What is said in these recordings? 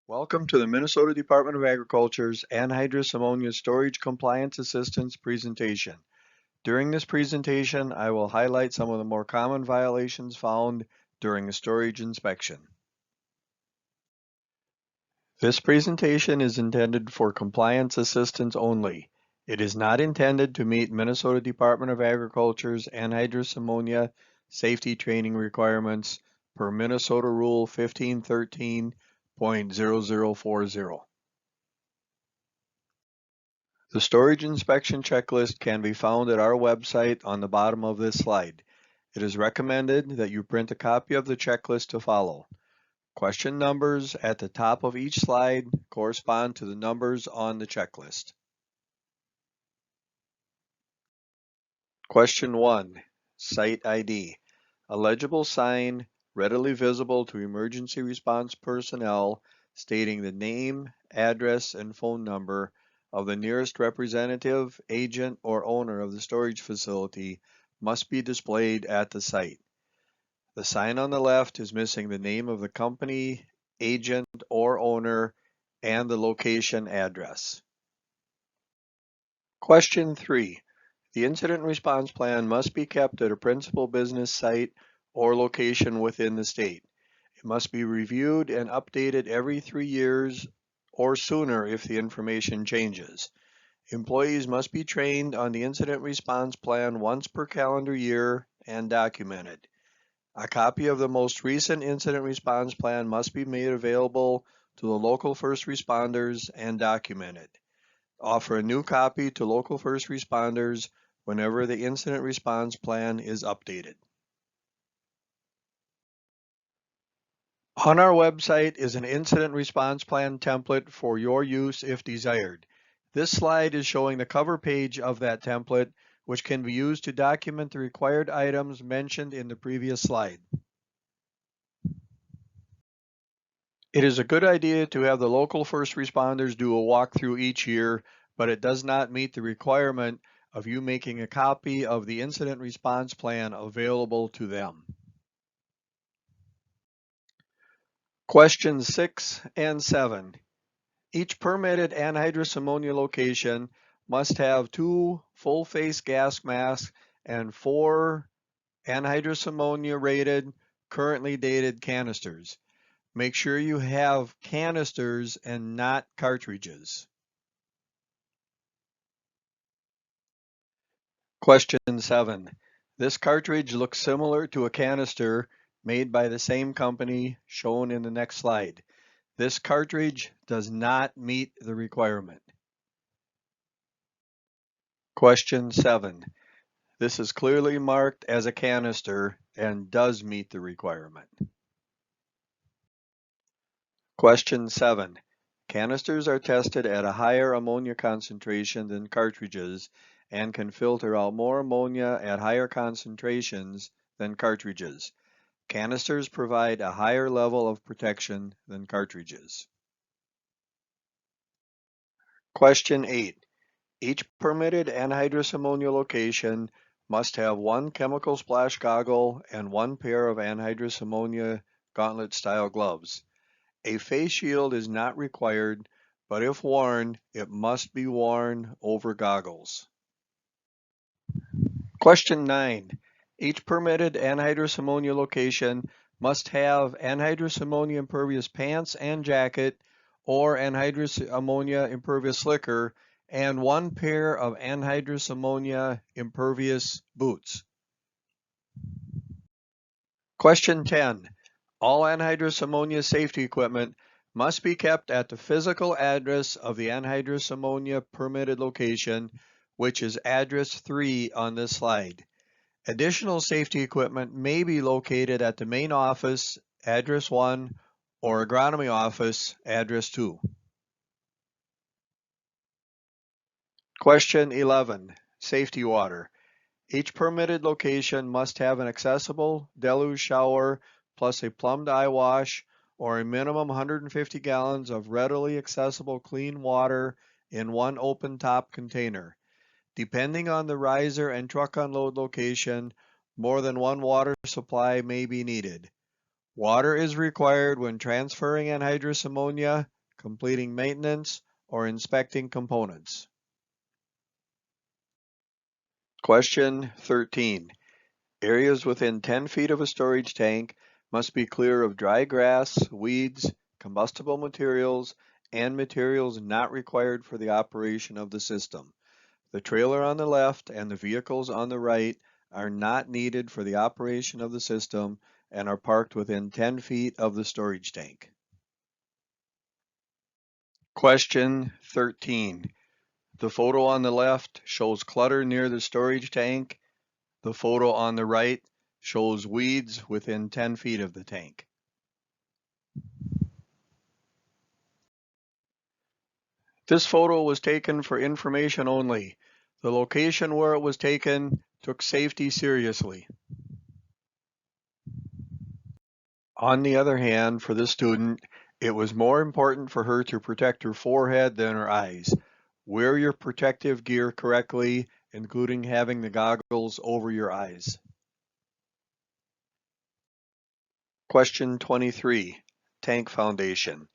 Welcome to the Minnesota Department of Agriculture's Anhydrous Ammonia Storage Compliance Assistance presentation. During this presentation, I will highlight some of the more common violations found during a storage inspection. This presentation is intended for compliance assistance only. It is not intended to meet Minnesota Department of Agriculture's anhydrous ammonia safety training requirements per Minnesota Rule 1513.0040. The storage inspection checklist can be found at our website on the bottom of this slide. It is recommended that you print a copy of the checklist to follow. Question numbers at the top of each slide correspond to the numbers on the checklist. Question 1. Site ID. A legible sign readily visible to emergency response personnel stating the name, address, and phone number of the nearest representative, agent, or owner of the storage facility must be displayed at the site. The sign on the left is missing the name of the company, agent, or owner, and the location address. Question 3. The incident response plan must be kept at a principal business site or location within the state. It must be reviewed and updated every 3 years or sooner if the information changes. Employees must be trained on the incident response plan once per calendar year and documented. A copy of the most recent incident response plan must be made available to the local first responders and documented. Offer a new copy to local first responders whenever the incident response plan is updated. On our website is an incident response plan template for your use if desired. This slide is showing the cover page of that template, which can be used to document the required items mentioned in the previous slide. It is a good idea to have the local first responders do a walkthrough each year, but it does not meet the requirement of you making a copy of the incident response plan available to them. Questions 6 and 7. Each permitted anhydrous ammonia location must have 2 full-face gas masks and 4 anhydrous ammonia rated, currently dated canisters. Make sure you have canisters and not cartridges. Question 7. This cartridge looks similar to a canister made by the same company shown in the next slide. This cartridge does not meet the requirement. Question 7. This is clearly marked as a canister and does meet the requirement. Question 7. Canisters are tested at a higher ammonia concentration than cartridges and can filter out more ammonia at higher concentrations than cartridges. Canisters provide a higher level of protection than cartridges. Question 8. Each permitted anhydrous ammonia location must have 1 chemical splash goggle and 1 pair of anhydrous ammonia gauntlet-style gloves. A face shield is not required, but if worn, it must be worn over goggles. Question 9. Each permitted anhydrous ammonia location must have anhydrous ammonia impervious pants and jacket or anhydrous ammonia impervious slicker and 1 pair of anhydrous ammonia impervious boots. Question 10. All anhydrous ammonia safety equipment must be kept at the physical address of the anhydrous ammonia permitted location, which is address 3 on this slide. Additional safety equipment may be located at the main office, address 1, or agronomy office, address 2. Question 11. Safety water. Each permitted location must have an accessible deluge shower plus a plumbed eye wash or a minimum 150 gallons of readily accessible clean water in 1 open top container. Depending on the riser and truck unload location, more than 1 water supply may be needed. Water is required when transferring anhydrous ammonia, completing maintenance, or inspecting components. Question 13. Areas within 10 feet of a storage tank must be clear of dry grass, weeds, combustible materials, and materials not required for the operation of the system. The trailer on the left and the vehicles on the right are not needed for the operation of the system and are parked within 10 feet of the storage tank. Question 13. The photo on the left shows clutter near the storage tank. The photo on the right shows weeds within 10 feet of the tank. This photo was taken for information only. The location where it was taken took safety seriously. On the other hand, for this student, it was more important for her to protect her forehead than her eyes. Wear your protective gear correctly, including having the goggles over your eyes. Question 23. Tank foundation.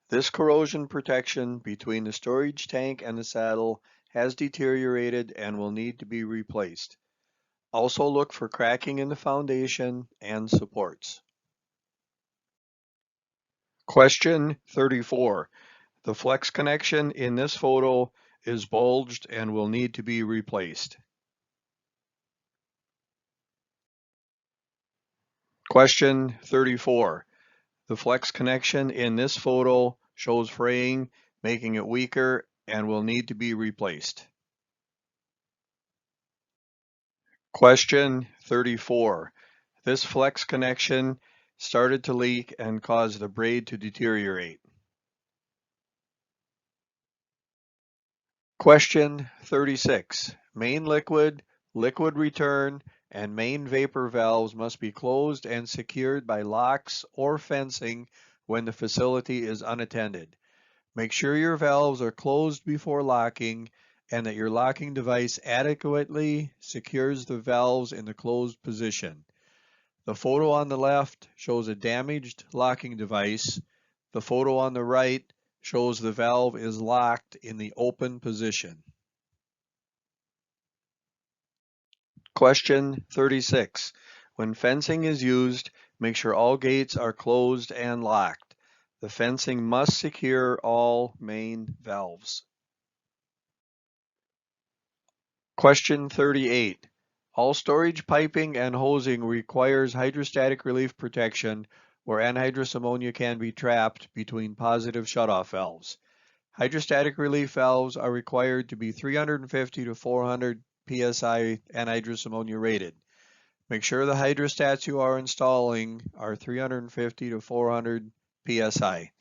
This corrosion protection between the storage tank and the saddle has deteriorated and will need to be replaced. Also look for cracking in the foundation and supports. Question 34. The flex connection in this photo is bulged and will need to be replaced. Question 34. The flex connection in this photo shows fraying, making it weaker and will need to be replaced. Question 34. This flex connection started to leak and caused the braid to deteriorate. Question 36. Main liquid, liquid return, and main vapor valves must be closed and secured by locks or fencing when the facility is unattended. Make sure your valves are closed before locking and that your locking device adequately secures the valves in the closed position. The photo on the left shows a damaged locking device. The photo on the right shows the valve is locked in the open position. Question 36. When fencing is used, make sure all gates are closed and locked. The fencing must secure all main valves. Question 38. All storage piping and hosing requires hydrostatic relief protection where anhydrous ammonia can be trapped between positive shutoff valves. Hydrostatic relief valves are required to be 350 to 400 psi anhydrous ammonia rated. Make sure the hydrostats you are installing are 350 to 400 psi.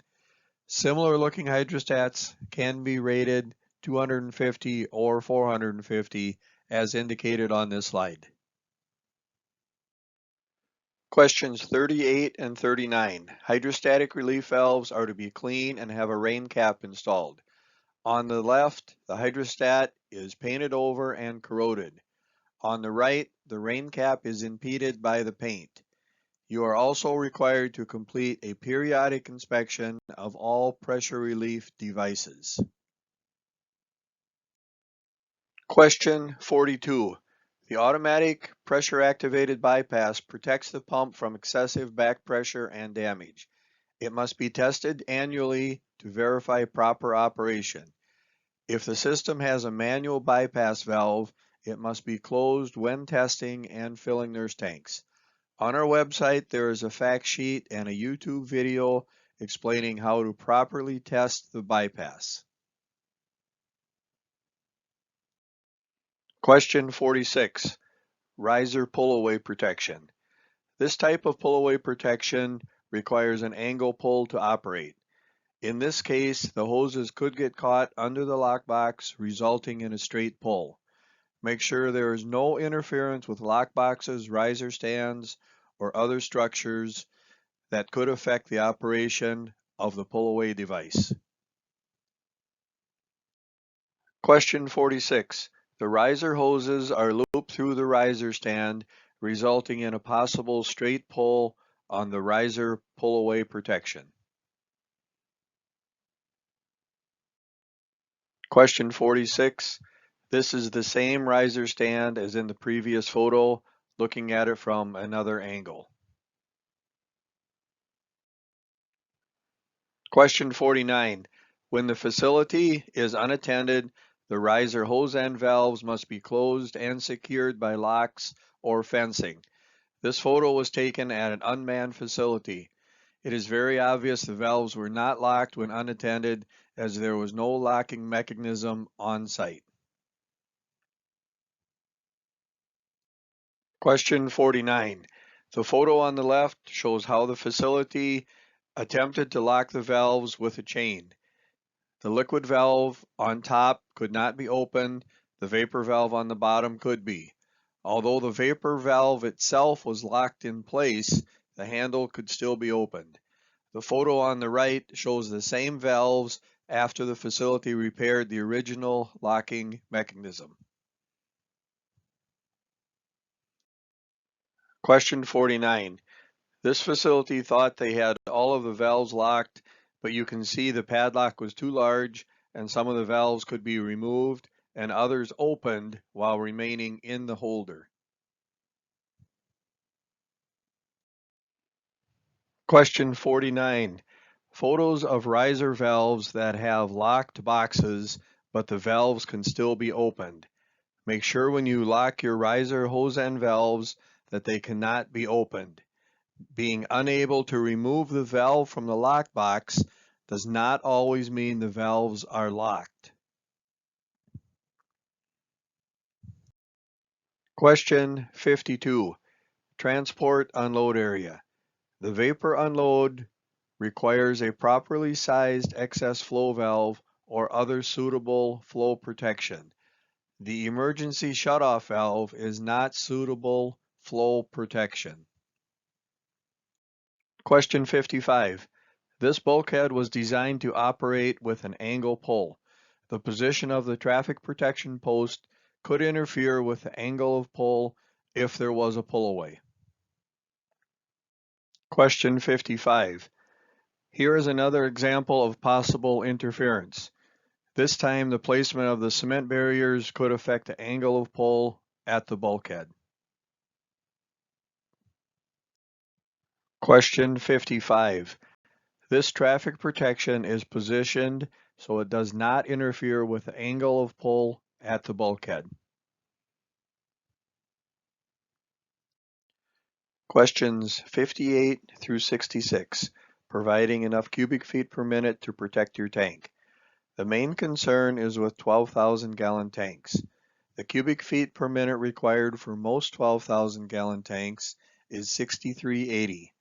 Similar looking hydrostats can be rated 250 or 450 as indicated on this slide. Questions 38 and 39. Hydrostatic relief valves are to be clean and have a rain cap installed. On the left, the hydrostat is painted over and corroded. On the right, the rain cap is impeded by the paint. You are also required to complete a periodic inspection of all pressure relief devices. Question 42. The automatic pressure-activated bypass protects the pump from excessive back pressure and damage. It must be tested annually to verify proper operation. If the system has a manual bypass valve, it must be closed when testing and filling nurse tanks. On our website, there is a fact sheet and a YouTube video explaining how to properly test the bypass. Question 46. Riser pull-away protection. This type of pull-away protection requires an angle pull to operate. In this case, the hoses could get caught under the lockbox, resulting in a straight pull. Make sure there is no interference with lockboxes, riser stands, or other structures that could affect the operation of the pull-away device. Question 46. The riser hoses are looped through the riser stand, resulting in a possible straight pull on the riser pull-away protection. Question 46. This is the same riser stand as in the previous photo, looking at it from another angle. Question 49. When the facility is unattended, the riser hose end valves must be closed and secured by locks or fencing. This photo was taken at an unmanned facility. It is very obvious the valves were not locked when unattended, as there was no locking mechanism on site. Question 49. The photo on the left shows how the facility attempted to lock the valves with a chain. The liquid valve on top could not be opened, the vapor valve on the bottom could be. Although the vapor valve itself was locked in place, the handle could still be opened. The photo on the right shows the same valves after the facility repaired the original locking mechanism. Question 49. This facility thought they had all of the valves locked, but you can see the padlock was too large and some of the valves could be removed and others opened while remaining in the holder. Question 49. Photos of riser valves that have locked boxes, but the valves can still be opened. Make sure when you lock your riser hose end valves that they cannot be opened. Being unable to remove the valve from the lock box does not always mean the valves are locked. Question 52. Transport unload area. The vapor unload requires a properly sized excess flow valve or other suitable flow protection. The emergency shutoff valve is not suitable flow protection. Question 55. This bulkhead was designed to operate with an angle pull. The position of the traffic protection post could interfere with the angle of pull if there was a pull-away. Question 55. Here is another example of possible interference. This time the placement of the cement barriers could affect the angle of pull at the bulkhead. Question 55. This traffic protection is positioned so it does not interfere with the angle of pull at the bulkhead. Questions 58 through 66, providing enough cubic feet per minute to protect your tank. The main concern is with 12,000 gallon tanks. The cubic feet per minute required for most 12,000 gallon tanks is 6380.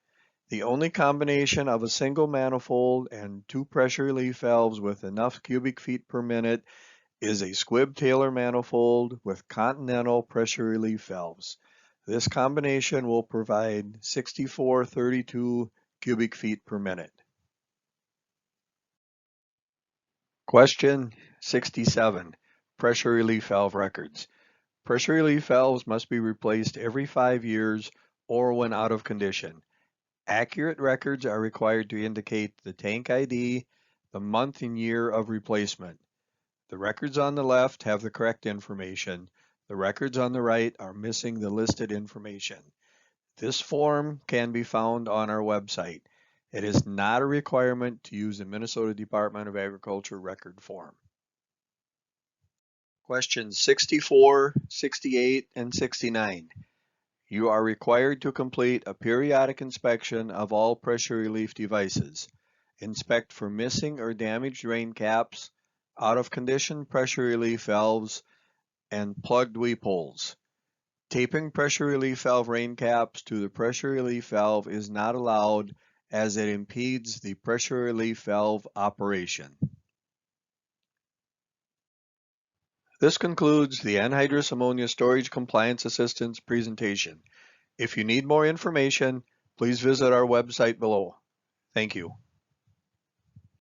The only combination of a single manifold and two pressure relief valves with enough cubic feet per minute is a squib-Taylor manifold with continental pressure relief valves. This combination will provide 6432 cubic feet per minute. Question 67. Pressure relief valve records. Pressure relief valves must be replaced every 5 years or when out of condition. Accurate records are required to indicate the tank ID, the month and year of replacement. The records on the left have the correct information. The records on the right are missing the listed information. This form can be found on our website. It is not a requirement to use the Minnesota Department of Agriculture record form. Questions 64, 68, and 69. You are required to complete a periodic inspection of all pressure relief devices. Inspect for missing or damaged drain caps, out of condition pressure relief valves, and plugged weep holes. Taping pressure relief valve rain caps to the pressure relief valve is not allowed as it impedes the pressure relief valve operation. This concludes the Anhydrous Ammonia Storage Compliance Assistance presentation. If you need more information, please visit our website below. Thank you.